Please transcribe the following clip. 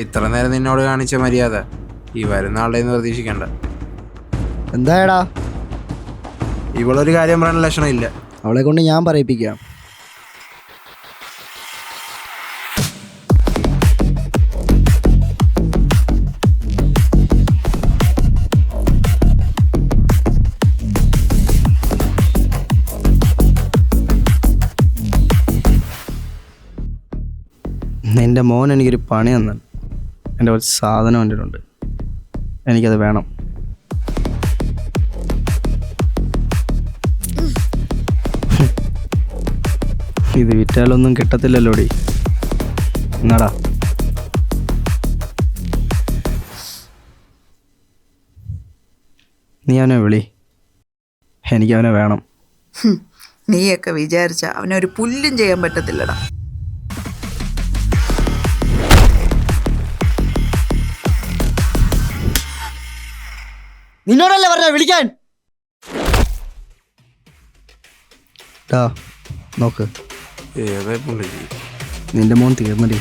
ഇത്ര നേരം നിന്നോട് കാണിച്ച മര്യാദ ഈ വരുന്ന ആളുടെ പ്രതീക്ഷിക്കണ്ട. എന്തായടാ? ഇവളൊരു കാര്യം പറയാൻ ലക്ഷണം ഇല്ല. അവളെ കൊണ്ട് ഞാൻ പറയിപ്പിക്കാം. നിൻ്റെ മോൻ എനിക്കൊരു പണി തന്നു. എൻ്റെ ഒരു സാധനം എൻ്റെ ഉണ്ട്, എനിക്കത് വേണം. ഇത് വിറ്റാലൊന്നും കിട്ടത്തില്ലല്ലോടി. എന്നാടാ? നീ അവനെ വിളി, എനിക്കവനെ വേണം. നീയൊക്കെ വിചാരിച്ച അവനൊരു പുല്ലും ചെയ്യാൻ പറ്റത്തില്ലടാ. നിന്നോടല്ലേ പറഞ്ഞ വിളിക്കാൻ? നോക്ക്, ഏതാ പുള്ളി? നിന്റെ മോൻ തീർന്നടി.